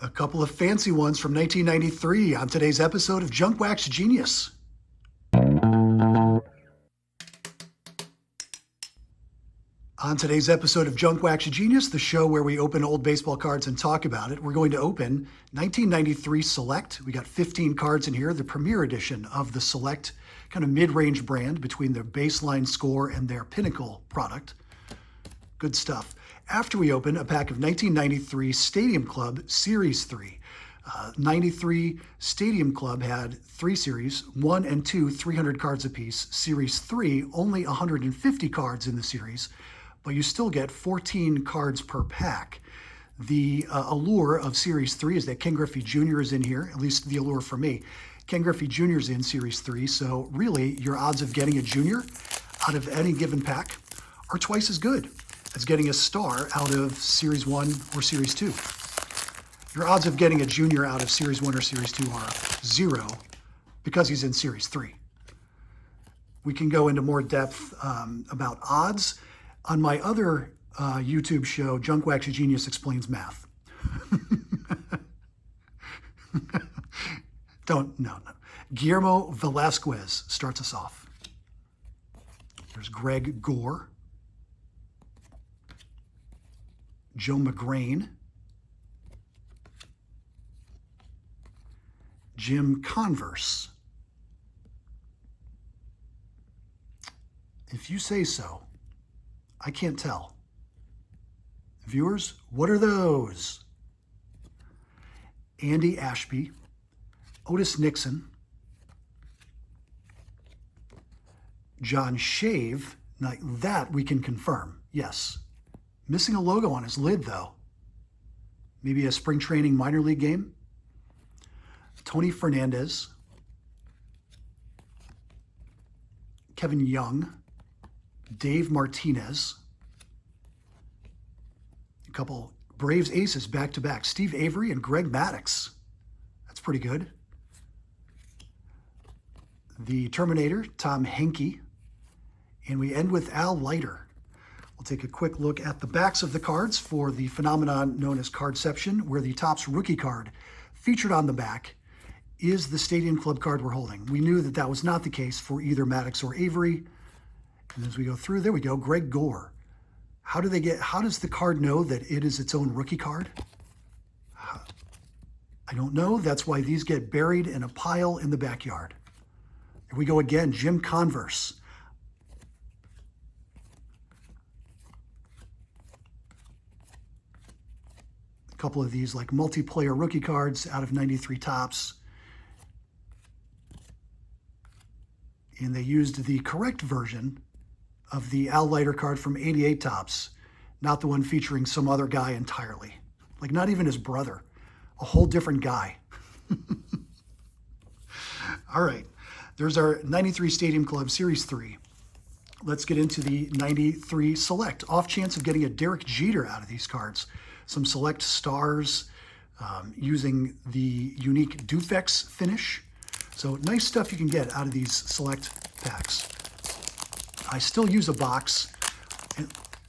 A couple of fancy ones from 1993 on today's episode of Junk Wax Genius. On today's episode of Junk Wax Genius, the show where we open old baseball cards and talk about it, we're going to open 1993 Select. We got 15 cards in here, the premier edition of the Select kind of mid-range brand between their baseline score and their pinnacle product. Good stuff. After we open a pack of 1993 Stadium Club Series 3. 93 Stadium Club had 3 series, 1 and 2, 300 cards apiece. Series 3, only 150 cards in the series, but you still get 14 cards per pack. The allure of Series 3 is that Ken Griffey Jr. is in here, at least the allure for me. Ken Griffey Jr. is in Series 3, so really your odds of getting a junior out of any given pack are twice as good as getting a star out of Series 1 or Series 2. Your odds of getting a junior out of Series 1 or Series 2 are 0 because he's in Series 3. We can go into more depth about odds on my other YouTube show, Junk Wax Genius Explains Math. No. Guillermo Velasquez starts us off. There's Greg Gore. Joe McGrain, Jim Converse. If you say so, I can't tell. Viewers, what are those? Andy Ashby, Otis Nixon, John Shave. Now that we can confirm, yes. Missing a logo on his lid, though. Maybe a spring training minor league game. Tony Fernandez. Kevin Young. Dave Martinez. A couple Braves aces back-to-back. Steve Avery and Greg Maddux. That's pretty good. The Terminator, Tom Henke. And we end with Al Leiter. We'll take a quick look at the backs of the cards for the phenomenon known as Cardception, where the Topps rookie card featured on the back is the Stadium Club card we're holding. We knew that that was not the case for either Maddux or Avery. And as we go through, there we go, Greg Gore. How does the card know that it is its own rookie card? I don't know. That's why these get buried in a pile in the backyard. Here we go again, Jim Converse. Couple of these like multiplayer rookie cards out of 93 Topps. And they used the correct version of the Al Leiter card from 88 Topps, not the one featuring some other guy entirely. Like not even his brother, a whole different guy. All right, there's our 93 Stadium Club Series 3. Let's get into the 93 Select. Off chance of getting a Derek Jeter out of these cards. Some Select stars using the unique Dufex finish. So nice stuff you can get out of these Select packs. I still use a box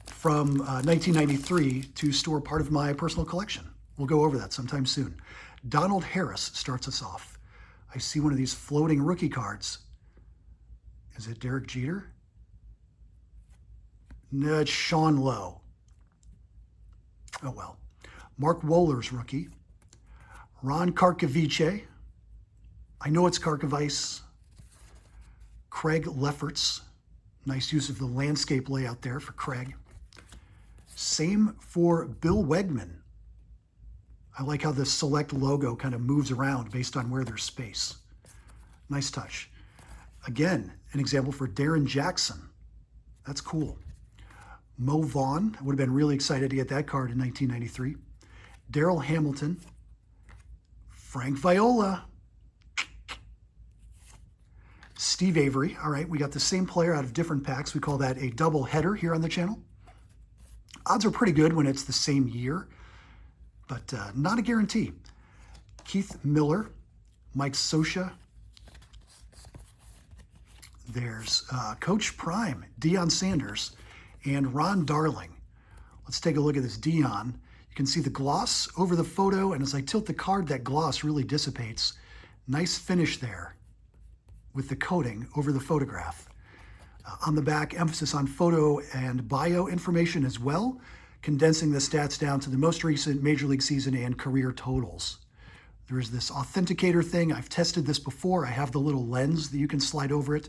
from 1993 to store part of my personal collection. We'll go over that sometime soon. Donald Harris starts us off. I see one of these floating rookie cards. Is it Derek Jeter? No, it's Sean Lowe. Oh well. Mark Wohler's rookie. Ron Karkovice. I know it's Karkovice. Craig Lefferts. Nice use of the landscape layout there for Craig. Same for Bill Wegman. I like how the Select logo kind of moves around based on where there's space. Nice touch. Again, an example for Darren Jackson. That's cool. Mo Vaughn, I would have been really excited to get that card in 1993. Darryl Hamilton. Frank Viola. Steve Avery. All right, we got the same player out of different packs. We call that a double header here on the channel. Odds are pretty good when it's the same year, but not a guarantee. Keith Miller, Mike Scioscia. There's Coach Prime, Deion Sanders, and Ron Darling. Let's take a look at this Deion. You You can see the gloss over the photo, and as I tilt the card, that gloss really dissipates. Nice finish there with the coating over the photograph. On the back, emphasis on photo and bio information as well, condensing the stats down to the most recent Major League season and career totals. There's this authenticator thing. I've tested this before. I have the little lens that you can slide over it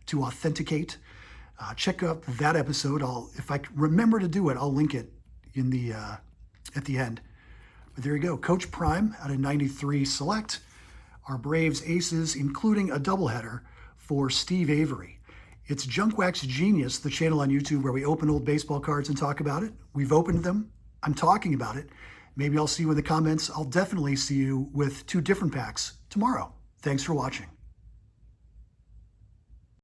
to authenticate. Check out that episode. If I remember to do it, I'll link it in the at the end. But there you go. Coach Prime out of 93 Select. Our Braves aces, including a doubleheader for Steve Avery. It's Junk Wax Genius, the channel on YouTube where we open old baseball cards and talk about it. We've opened them. I'm talking about it. Maybe I'll see you in the comments. I'll definitely see you with 2 different packs tomorrow. Thanks for watching.